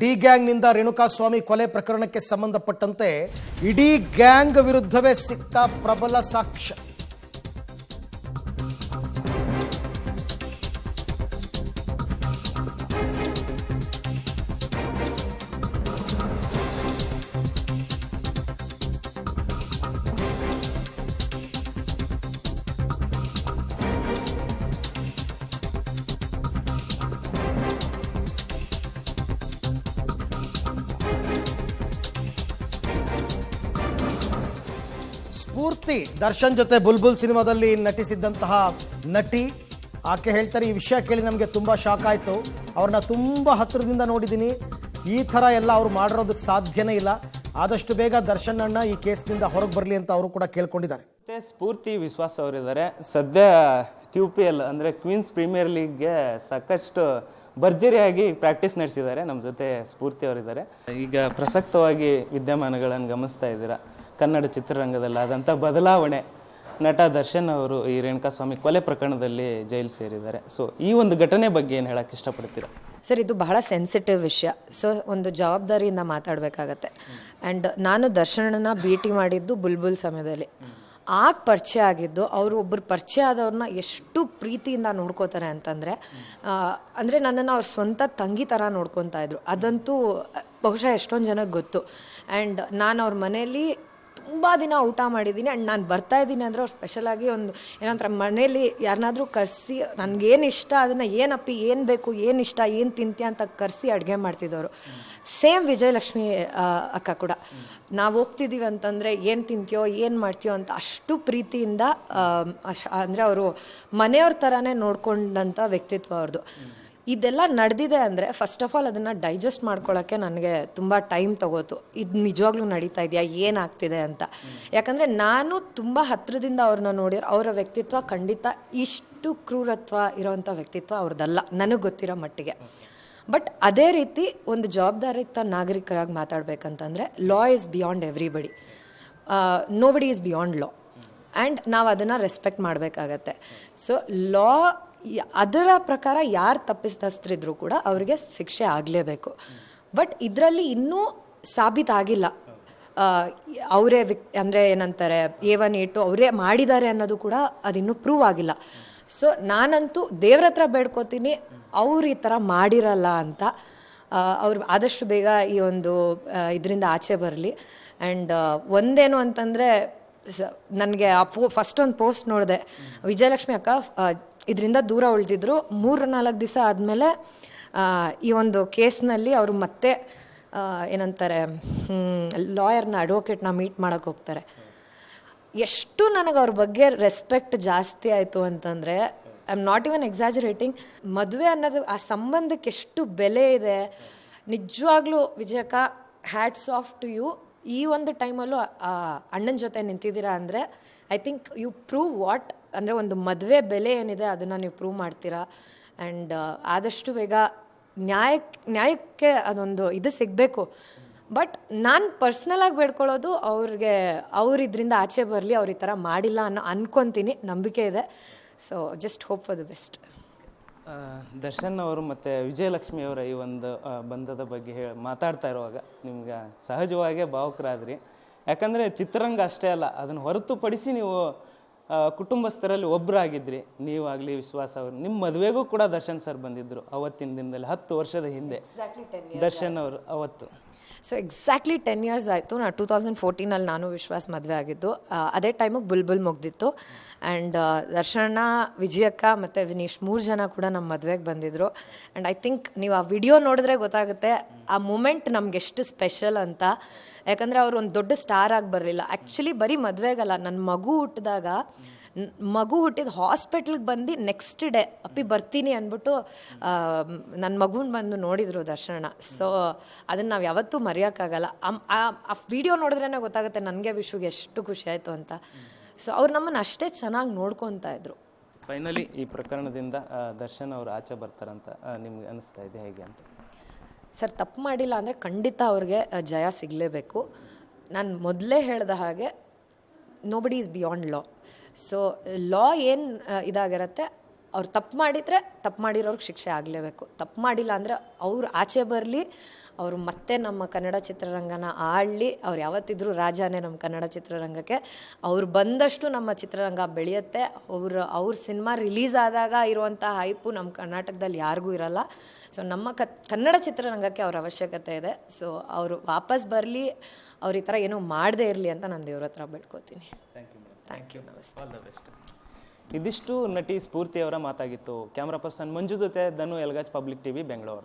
D ಗ್ಯಾಂಗ್ನಿಂದ Renukaswamy ಕೊಲೆ ಪ್ರಕರಣಕ್ಕೆ ಸಂಬಂಧಪಟ್ಟಂತೆ ಇಡೀ ಗ್ಯಾಂಗ್ ವಿರುದ್ಧವೇ ಸಿಕ್ತ ಪ್ರಬಲ ಸಾಕ್ಷ್ಯ. ಸ್ಫೂರ್ತಿ ದರ್ಶನ್ ಜೊತೆ ಬುಲ್ಬುಲ್ ಸಿನಿಮಾದಲ್ಲಿ ನಟಿಸಿದ್ದಂತಹ ನಟಿ. ಆಕೆ ಹೇಳ್ತಾರೆ, ಈ ವಿಷಯ ಕೇಳಿ ನಮಗೆ ತುಂಬ ಶಾಕ್ ಆಯಿತು. ಅವ್ರನ್ನ ತುಂಬ ಹತ್ತಿರದಿಂದ ನೋಡಿದ್ದೀನಿ. ಈ ಥರ ಎಲ್ಲ ಅವ್ರು ಮಾಡಿರೋದಕ್ಕೆ ಸಾಧ್ಯನೇ ಇಲ್ಲ. ಆದಷ್ಟು ಬೇಗ ದರ್ಶನ್ ಅಣ್ಣ ಈ ಕೇಸ್ನಿಂದ ಹೊರಗೆ ಬರಲಿ ಅಂತ ಅವರು ಕೂಡ ಕೇಳ್ಕೊಂಡಿದ್ದಾರೆ. ಮತ್ತೆ ಸ್ಫೂರ್ತಿ ವಿಶ್ವಾಸ್ ಅವರಿದ್ದಾರೆ. ಸದ್ಯ QPL ಅಂದರೆ ಕ್ವೀನ್ಸ್ ಪ್ರೀಮಿಯರ್ ಲೀಗ್ಗೆ ಸಾಕಷ್ಟು ಭರ್ಜರಿಯಾಗಿ ಪ್ರಾಕ್ಟೀಸ್ ನಡೆಸಿದ್ದಾರೆ. ನಮ್ಮ ಜೊತೆ ಸ್ಫೂರ್ತಿ ಅವರಿದ್ದಾರೆ. ಈಗ ಪ್ರಸಕ್ತವಾಗಿ ವಿದ್ಯಮಾನಗಳನ್ನು ಗಮನಿಸ್ತಾ ಇದ್ದೀರಾ. ಕನ್ನಡ ಚಿತ್ರರಂಗದಲ್ಲಿ ಆದಂಥ ಬದಲಾವಣೆ, ನಟ ದರ್ಶನ್ ಅವರು ಈ ರೇಣುಕಾಸ್ವಾಮಿ ಕೊಲೆ ಪ್ರಕರಣದಲ್ಲಿ ಜೈಲು ಸೇರಿದ್ದಾರೆ. ಸೊ ಈ ಒಂದು ಘಟನೆ ಬಗ್ಗೆ ಏನು ಹೇಳಕ್ಕೆ ಇಷ್ಟಪಡ್ತೀರಾ? ಸರ್, ಇದು ಬಹಳ ಸೆನ್ಸಿಟಿವ್ ವಿಷಯ. ಸೊ ಒಂದು ಜವಾಬ್ದಾರಿಯಿಂದ ಮಾತಾಡಬೇಕಾಗತ್ತೆ. ಆ್ಯಂಡ್ ನಾನು ದರ್ಶನನ ಭೇಟಿ ಮಾಡಿದ್ದು ಬುಲ್ಬುಲ್ ಸಮಯದಲ್ಲಿ. ಆಗ ಪರಿಚಯ ಆಗಿದ್ದು, ಅವರು ಒಬ್ಬರು ಪರಿಚಯ ಆದವ್ರನ್ನ ಎಷ್ಟು ಪ್ರೀತಿಯಿಂದ ನೋಡ್ಕೋತಾರೆ ಅಂತಂದರೆ, ಅಂದರೆ ನನ್ನನ್ನು ಅವ್ರ ಸ್ವಂತ ತಂಗಿ ಥರ ನೋಡ್ಕೊತಾ ಇದ್ರು. ಅದಂತೂ ಬಹುಶಃ ಎಷ್ಟೊಂದು ಜನಕ್ಕೆ ಗೊತ್ತು. ಆ್ಯಂಡ್ ನಾನು ಅವ್ರ ಮನೆಯಲ್ಲಿ ತುಂಬ ದಿನ ಊಟ ಮಾಡಿದ್ದೀನಿ. ಆ್ಯಂಡ್ ನಾನು ಬರ್ತಾಯಿದ್ದೀನಿ ಅಂದರೆ ಅವ್ರು ಸ್ಪೆಷಲಾಗಿ ಒಂದು ಏನಂತಾರೆ, ಮನೇಲಿ ಯಾರನ್ನಾದ್ರೂ ಕರೆಸಿ ನನಗೇನು ಇಷ್ಟ ಅದನ್ನು ಏನಪ್ಪಿ ಏನು ಬೇಕು ಏನು ಇಷ್ಟ ಏನು ತಿಂತೀಯ ಅಂತ ಕರೆಸಿ ಅಡುಗೆ ಮಾಡ್ತಿದ್ದವರು. ಸೇಮ್ ವಿಜಯಲಕ್ಷ್ಮಿ ಅಕ್ಕ ಕೂಡ ನಾವು ಹೋಗ್ತಿದ್ದೀವಿ ಅಂತಂದರೆ ಏನು ತಿಂತೀಯೋ ಏನು ಮಾಡ್ತೀಯೋ ಅಂತ ಅಷ್ಟು ಪ್ರೀತಿಯಿಂದ ಅಂದರೆ ಅವರು ಮನೆಯವ್ರ ಥರನೇ ನೋಡ್ಕೊಂಡಂಥ ವ್ಯಕ್ತಿತ್ವ ಅವ್ರದ್ದು. ಇದೆಲ್ಲ ನಡೆದಿದೆ ಅಂದರೆ ಫಸ್ಟ್ ಆಫ್ ಆಲ್ ಅದನ್ನು ಡೈಜೆಸ್ಟ್ ಮಾಡ್ಕೊಳ್ಳೋಕ್ಕೆ ನನಗೆ ತುಂಬ ಟೈಮ್ ತೊಗೋತು. ಇದು ನಿಜವಾಗ್ಲೂ ನಡೀತಾ ಇದೆಯಾ, ಏನಾಗ್ತಿದೆ ಅಂತ. ಯಾಕಂದರೆ ನಾನು ತುಂಬ ಹತ್ತಿರದಿಂದ ಅವ್ರನ್ನ ನೋಡಿರೋ ಅವರ ವ್ಯಕ್ತಿತ್ವ ಖಂಡಿತ ಇಷ್ಟು ಕ್ರೂರತ್ವ ಇರೋವಂಥ ವ್ಯಕ್ತಿತ್ವ ಅವ್ರದ್ದಲ್ಲ, ನನಗೆ ಗೊತ್ತಿರೋ ಮಟ್ಟಿಗೆ. ಬಟ್ ಅದೇ ರೀತಿ ಒಂದು ಜವಾಬ್ದಾರಿಯುತ ನಾಗರಿಕರಾಗಿ ಮಾತಾಡಬೇಕಂತಂದರೆ law is beyond everybody. Nobody is beyond law. And ನಾವು ಅದನ್ನು ರೆಸ್ಪೆಕ್ಟ್ ಮಾಡಬೇಕಾಗತ್ತೆ. ಸೊ ಲಾ ಅದರ ಪ್ರಕಾರ ಯಾರು ತಪ್ಪಿತಸ್ಥರಿದ್ರು ಕೂಡ ಅವರಿಗೆ ಶಿಕ್ಷೆ ಆಗಲೇಬೇಕು. ಬಟ್ ಇದರಲ್ಲಿ ಇನ್ನೂ ಸಾಬೀತಾಗಿಲ್ಲ ಅವರೇ ಅಂದರೆ ಏನಂತಾರೆ A1 A2 ಅವರೇ ಮಾಡಿದ್ದಾರೆ ಅನ್ನೋದು ಕೂಡ ಅದಿನ್ನೂ ಪ್ರೂವ್ ಆಗಿಲ್ಲ. ಸೊ ನಾನಂತೂ ದೇವ್ರ ಹತ್ರ ಬೇಡ್ಕೋತೀನಿ ಅವ್ರು ಈ ಥರ ಮಾಡಿರಲ್ಲ ಅಂತ. ಅವ್ರು ಆದಷ್ಟು ಬೇಗ ಈ ಒಂದು ಇದರಿಂದ ಆಚೆ ಬರಲಿ. ಆ್ಯಂಡ್ ಒಂದೇನು ಅಂತಂದರೆ, ನನಗೆ ಆ ಫಸ್ಟ್ ಒಂದು ಪೋಸ್ಟ್ ನೋಡಿದೆ, ವಿಜಯಲಕ್ಷ್ಮಿ ಅಕ್ಕ ಇದರಿಂದ ದೂರ ಉಳಿದಿದ್ರು. 3-4 ದಿವಸ ಆದಮೇಲೆ ಈ ಒಂದು ಕೇಸ್ನಲ್ಲಿ ಅವರು ಮತ್ತೆ ಏನಂತಾರೆ ಲಾಯರ್ನ ಅಡ್ವೊಕೇಟ್ನ ಮೀಟ್ ಮಾಡೋಕ್ಕೆ ಹೋಗ್ತಾರೆ. ಎಷ್ಟು ನನಗೆ ಅವ್ರ ಬಗ್ಗೆ ರೆಸ್ಪೆಕ್ಟ್ ಜಾಸ್ತಿ ಆಯಿತು ಅಂತಂದರೆ, I am not even exaggerating. ಮದುವೆ ಅನ್ನೋದು ಆ ಸಂಬಂಧಕ್ಕೆ ಎಷ್ಟು ಬೆಲೆ ಇದೆ. ನಿಜವಾಗ್ಲೂ ವಿಜಯಕ್ಕ, ಹ್ಯಾಟ್ಸ್ ಆಫ್ ಟು ಯು. ಈ ಒಂದು ಟೈಮಲ್ಲೂ ಅಣ್ಣನ ಜೊತೆ ನಿಂತಿದ್ದೀರಾ ಅಂದರೆ I think you prove what ಅಂದರೆ ಒಂದು ಮದುವೆ ಬೆಲೆ ಏನಿದೆ ಅದನ್ನು ನೀವು ಪ್ರೂವ್ ಮಾಡ್ತೀರಾ. ಆ್ಯಂಡ್ ಆದಷ್ಟು ಬೇಗ ನ್ಯಾಯಕ್ಕೆ ಅದೊಂದು ಇದು ಸಿಗಬೇಕು. ಬಟ್ ನಾನು ಪರ್ಸ್ನಲಾಗಿ ಬೇಡ್ಕೊಳ್ಳೋದು ಅವ್ರಿಗೆ ಇದರಿಂದ ಆಚೆ ಬರಲಿ, ಅವ್ರು ಈ ಥರ ಮಾಡಿಲ್ಲ ಅನ್ಕೊತೀನಿ, ನಂಬಿಕೆ ಇದೆ. So just hope for the best. Darshan ಅವರು ಮತ್ತು ವಿಜಯಲಕ್ಷ್ಮಿ ಅವರ ಈ ಒಂದು ಬಂಧದ ಬಗ್ಗೆ ಮಾತಾಡ್ತಾ ಇರುವಾಗ ನಿಮ್ಗೆ ಸಹಜವಾಗೇ ಭಾವುಕರಾದ್ರಿ. ಯಾಕಂದರೆ ಚಿತ್ರರಂಗ ಅಷ್ಟೇ ಅಲ್ಲ, ಅದನ್ನು ಹೊರತುಪಡಿಸಿ ನೀವು ಕುಟುಂಬಸ್ಥರಲ್ಲಿ ಒಬ್ಬರಾಗಿದ್ರಿ. ನೀವಾಗಲಿ, ವಿಶ್ವಾಸ ಅವರು, ನಿಮ್ಮ ಮದುವೆಗೂ ಕೂಡ ದರ್ಶನ್ ಸರ್ ಬಂದಿದ್ದರು ಅವತ್ತಿನ ದಿನದಲ್ಲಿ 10 ವರ್ಷದ ಹಿಂದೆ. ದರ್ಶನ್ ಅವರು ಅವತ್ತು ಸೊ ಎಕ್ಸಾಕ್ಟ್ಲಿ 10 years ಆಯಿತು. ನಾನು 2014 ನಾನು ವಿಶ್ವಾಸ್ ಮದುವೆ ಆಗಿದ್ದು. ಅದೇ ಟೈಮಿಗೆ ಬುಲ್ಬುಲ್ ಮುಗ್ದಿತ್ತು. ಆ್ಯಂಡ್ ದರ್ಶನ, ವಿಜಯಕ್ಕ ಮತ್ತು ವಿನೀಶ್ 3 ಜನ ಕೂಡ ನಮ್ಮ ಮದುವೆಗೆ ಬಂದಿದ್ದರು. ಆ್ಯಂಡ್ ಐ ಥಿಂಕ್ ನೀವು ಆ ವಿಡಿಯೋ ನೋಡಿದ್ರೆ ಗೊತ್ತಾಗುತ್ತೆ ಆ ಮೂಮೆಂಟ್ ನಮ್ಗೆ ಎಷ್ಟು ಸ್ಪೆಷಲ್ ಅಂತ. ಯಾಕಂದರೆ ಅವರು ಒಂದು ದೊಡ್ಡ ಸ್ಟಾರ್ ಆಗಿ ಬರಲಿಲ್ಲ. ಆ್ಯಕ್ಚುಲಿ ಬರೀ ಮದುವೆಗಲ್ಲ, ನನ್ನ ಮಗು ಹುಟ್ಟಿದ ಹಾಸ್ಪಿಟ್ಲಿಗೆ ಬಂದು ನೆಕ್ಸ್ಟ್ ಡೇ ಅಪ್ಪಿ ಬರ್ತೀನಿ ಅಂದ್ಬಿಟ್ಟು ನನ್ನ ಮಗುನ ಬಂದು ನೋಡಿದರು ದರ್ಶನ. ಸೊ ಅದನ್ನು ನಾವು ಯಾವತ್ತೂ ಮರೆಯೋಕ್ಕಾಗಲ್ಲ. ಆ ವಿಡಿಯೋ ನೋಡಿದ್ರೇ ಗೊತ್ತಾಗುತ್ತೆ ನನಗೆ ವಿಶ್ವಗೆ ಎಷ್ಟು ಖುಷಿ ಆಯಿತು ಅಂತ. ಸೊ ಅವ್ರು ನಮ್ಮನ್ನು ಅಷ್ಟೇ ಚೆನ್ನಾಗಿ ನೋಡ್ಕೊತಾ ಇದ್ರು. ಫೈನಲಿ ಈ ಪ್ರಕರಣದಿಂದ ದರ್ಶನ್ ಅವರು ಆಚೆ ಬರ್ತಾರಂತ ನಿಮ್ಗೆ ಅನಿಸ್ತಾ ಇದೆ ಹೇಗೆ ಅಂತ? ಸರ್, ತಪ್ಪು ಮಾಡಿಲ್ಲ ಅಂದರೆ ಖಂಡಿತ ಅವ್ರಿಗೆ ಜಯ ಸಿಗಲೇಬೇಕು. ನಾನು ಮೊದಲೇ ಹೇಳಿದ ಹಾಗೆ nobody is beyond law. So law ಏನು ಇದಾಗಿರುತ್ತೆ, ಅವ್ರು ತಪ್ಪು ಮಾಡಿದರೆ ತಪ್ಪು ಮಾಡಿರೋರ್ಗೆ ಶಿಕ್ಷೆ ಆಗಲೇಬೇಕು. ತಪ್ಪು ಮಾಡಿಲ್ಲ ಅಂದರೆ ಅವ್ರು ಆಚೆ ಬರಲಿ, ಅವರು ಮತ್ತೆ ನಮ್ಮ ಕನ್ನಡ ಚಿತ್ರರಂಗನ ಆಳಲಿ, ಅವ್ರು ಯಾವತ್ತಿದ್ರೂ ರಾಜಾನೇ ನಮ್ಮ ಕನ್ನಡ ಚಿತ್ರರಂಗಕ್ಕೆ. ಅವ್ರು ಬಂದಷ್ಟು ನಮ್ಮ ಚಿತ್ರರಂಗ ಬೆಳೆಯುತ್ತೆ. ಅವ್ರ ಸಿನಿಮಾ ರಿಲೀಸ್ ಆದಾಗ ಇರುವಂಥ ಹೈಪು ನಮ್ಮ ಕರ್ನಾಟಕದಲ್ಲಿ ಯಾರಿಗೂ ಇರಲ್ಲ. ಸೊ ನಮ್ಮ ಕನ್ನಡ ಚಿತ್ರರಂಗಕ್ಕೆ ಅವ್ರ ಅವಶ್ಯಕತೆ ಇದೆ. ಸೊ ಅವರು ವಾಪಸ್ ಬರಲಿ, ಅವ್ರು ಈ ಥರ ಏನೂ ಮಾಡದೇ ಇರಲಿ ಅಂತ ನಾನು ದೇವ್ರ ಹತ್ರ ಬೇಡ್ಕೋತೀನಿ. ಥ್ಯಾಂಕ್ ಯು, ನಮಸ್ತೆ, ಆಲ್ ದ ಬೆಸ್ಟ್. ಇದಿಷ್ಟು ನಟಿ ಸ್ಫೂರ್ತಿ ಅವರ ಮಾತಾಗಿತ್ತು. ಕ್ಯಾಮ್ರಾ ಪರ್ಸನ್ ಮಂಜು ಜೊತೆ ಧನು ಎಲ್ಗಾಜ್, ಪಬ್ಲಿಕ್ ಟಿವಿ, ಬೆಂಗಳೂರು.